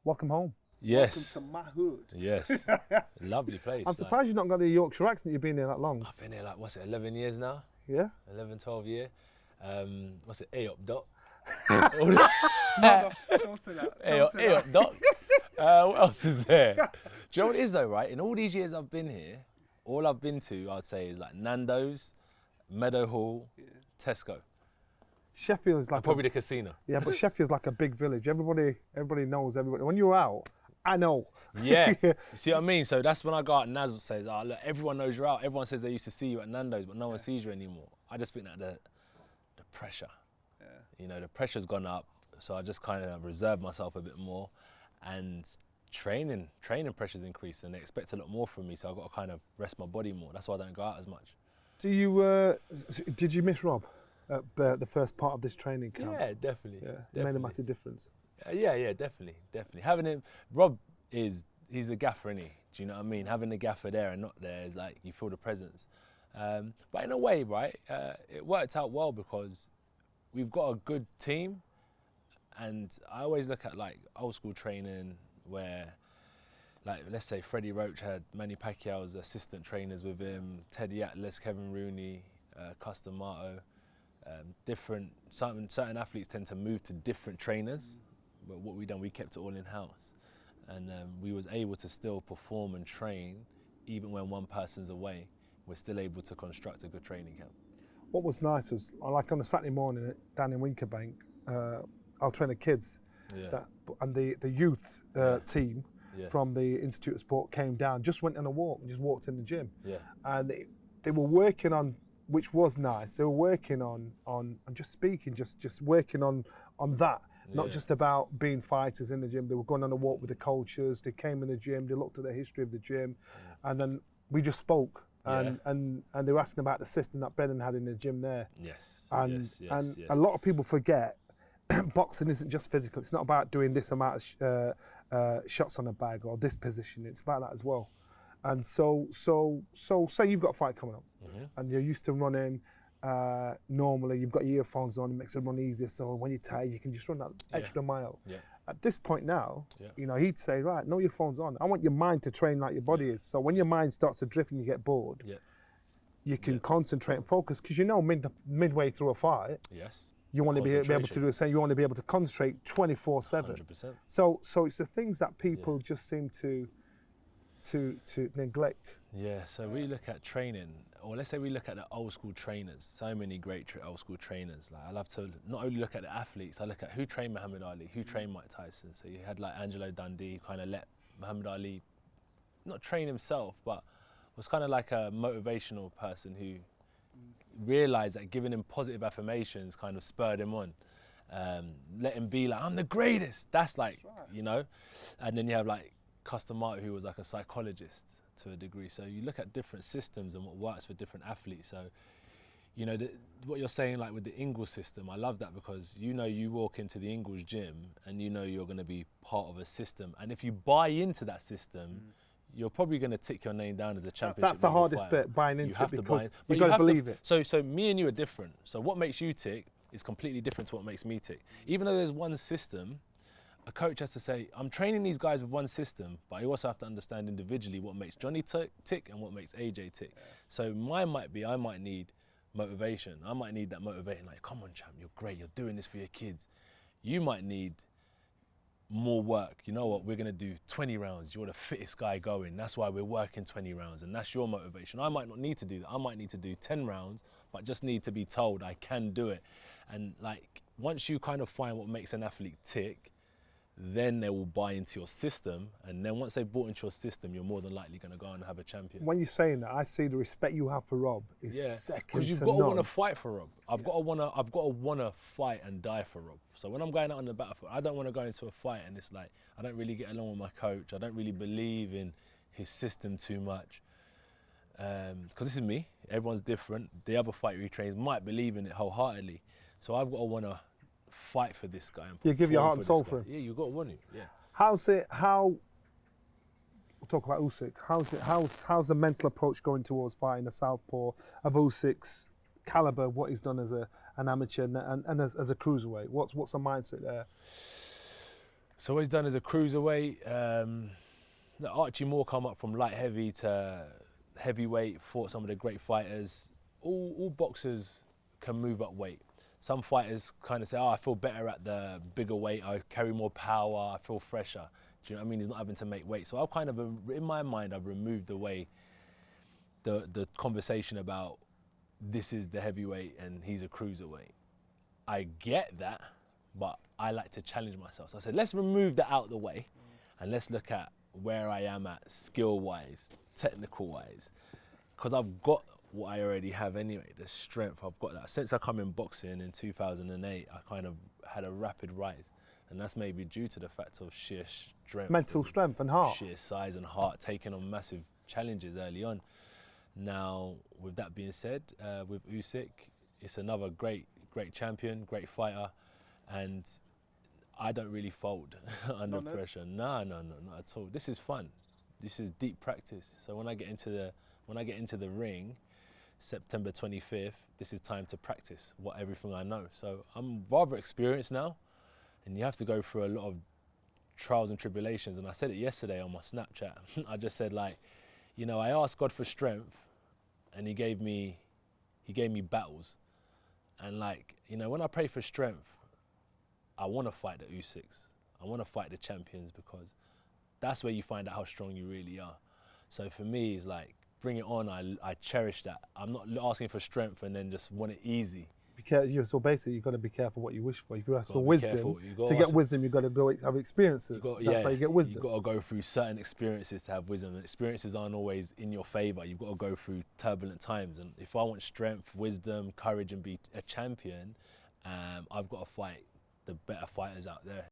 welcome home. Yes. Welcome to my hood. Yes. Lovely place. I'm surprised you've not got the Yorkshire accent. You've been here that long. I've been here 11 years now? Yeah? 11, 12 years. What's it, A up, Doc? No, don't say that. A up, Doc. What else is there? Do you know what it is though, right? In all these years I've been here, all I've been to, I'd say, is like Nando's, Meadowhall, Tesco. Sheffield is like probably the casino. Yeah, but Sheffield's like a big village. Everybody knows everybody. When you're out, I know. Yeah. You see what I mean? So that's when I go out and Naz says, oh, look, everyone knows you're out. Everyone says they used to see you at Nando's, but no one sees you anymore. I just think that the pressure, you know, the pressure's gone up. So I just kind of reserve myself a bit more, and training pressure's increased, and they expect a lot more from me. So I've got to kind of rest my body more. That's why I don't go out as much. Did you miss Rob at the first part of this training camp? Yeah, definitely. Yeah, it made a massive difference. Yeah, definitely. Having him, Rob he's a gaffer, isn't he? Do you know what I mean? Having the gaffer there and not there is like, you feel the presence. But in a way, right, it worked out well because we've got a good team, and I always look at like old school training where, like, let's say Freddie Roach had Manny Pacquiao's assistant trainers with him, Teddy Atlas, Kevin Rooney, Customato. Certain athletes tend to move to different trainers, but what we done, we kept it all in house, and we was able to still perform and train even when one person's away. We're still able to construct a good training camp. What was nice was, like on a Saturday morning down in Winkerbank, I'll train the kids, and the youth team from the Institute of Sport came down, just went on a walk and just walked in the gym, and they were working on, which was nice. They were working on just speaking, just working on that. Not just about being fighters in the gym. They were going on a walk with the coaches. They came in the gym. They looked at the history of the gym, and then we just spoke. And they were asking about the system that Brendan had in the gym there. And a lot of people forget boxing isn't just physical. It's not about doing this amount of shots on a bag or this position. It's about that as well. And so say you've got a fight coming up, and you're used to running. Normally you've got your earphones on, it makes it run easier, so when you're tired you can just run that extra mile. At this point now, you know, he'd say, right, no, your phone's on. I want your mind to train like your body is. So when your mind starts to drift and you get bored, you can concentrate and focus, because you know midway through a fight, you want to be able to do the same. You want to be able to concentrate 24/7. 100%. So it's the things that people just seem to neglect. Yeah, so we look at training, or let's say we look at the old school trainers, so many great old school trainers. Like, I love to not only look at the athletes, I look at who trained Muhammad Ali, who trained Mike Tyson. So you had like Angelo Dundee, kind of let Muhammad Ali not train himself, but was kind of like a motivational person who realized that giving him positive affirmations kind of spurred him on. Let him be like, I'm the greatest. That's like, you know, and then you have like Customato, who was like a psychologist to a degree. So you look at different systems and what works for different athletes. So, you know, what you're saying, like with the Ingles system, I love that, because you know, you walk into the Ingles gym and you know you're going to be part of a system, and if you buy into that system, you're probably going to tick your name down as a championship. That's the hardest bit, buying into it, because you've got to believe it. So me and you are different. So what makes you tick is completely different to what makes me tick. Even though there's one system, a coach has to say, I'm training these guys with one system, but I also have to understand individually what makes Johnny tick and what makes AJ tick. So mine might be, I might need motivation. I might need that motivation, like, come on, champ, you're great, you're doing this for your kids. You might need more work. You know what, we're gonna do 20 rounds. You're the fittest guy going. That's why we're working 20 rounds, and that's your motivation. I might not need to do that. I might need to do 10 rounds, but just need to be told I can do it. And like, once you kind of find what makes an athlete tick, then they will buy into your system, and then once they've bought into your system, you're more than likely going to go and have a champion. When you're saying that, I see the respect you have for Rob is second to none. Because you've got to want to fight for Rob. I've got to want to fight and die for Rob. So when I'm going out on the battlefield, I don't want to go into a fight and it's like, I don't really get along with my coach. I don't really believe in his system too much. Because this is me. Everyone's different. The other fighter he trains might believe in it wholeheartedly. So I've got to want to fight for this guy. And you give your heart and soul for him. Yeah, you've got to want it. Yeah. We'll talk about Usyk. How's the mental approach going towards fighting a southpaw of Usyk's caliber, what he's done as an amateur and as a cruiserweight? What's the mindset there? So what he's done as a cruiserweight, Archie Moore come up from light heavy to heavyweight, fought some of the great fighters. All boxers can move up weight. Some fighters kind of say, oh, I feel better at the bigger weight, I carry more power, I feel fresher. Do you know what I mean? He's not having to make weight. So I've kind of, in my mind, I've removed away the conversation about this is the heavyweight and he's a cruiserweight. I get that, but I like to challenge myself. So I said, let's remove that out of the way and let's look at where I am at skill-wise, technical-wise, because I've got what I already have anyway, the strength, I've got that. Since I come in boxing in 2008, I kind of had a rapid rise, and that's maybe due to the fact of sheer strength. Mental strength and heart. Sheer size and heart, taking on massive challenges early on. Now, with that being said, with Usyk, it's another great champion, great fighter, and I don't really fold under pressure. No, not at all. This is fun. This is deep practice. So when I get into the ring, September 25th, this is time to practice everything I know. So I'm rather experienced now, and you have to go through a lot of trials and tribulations. And I said it yesterday on my Snapchat. I just said, like, you know, I asked God for strength, and He gave me battles. And, like, you know, when I pray for strength, I want to fight the Usyks. I want to fight the champions, because that's where you find out how strong you really are. So for me, it's like, bring it on. I cherish that. I'm not asking for strength and then just want it easy. So basically, you've got to be careful what you wish for. If you ask for wisdom, to get wisdom, you've got to go have experiences. That's how you get wisdom. You've got to go through certain experiences to have wisdom. And experiences aren't always in your favor. You've got to go through turbulent times. And if I want strength, wisdom, courage, and be a champion, I've got to fight the better fighters out there.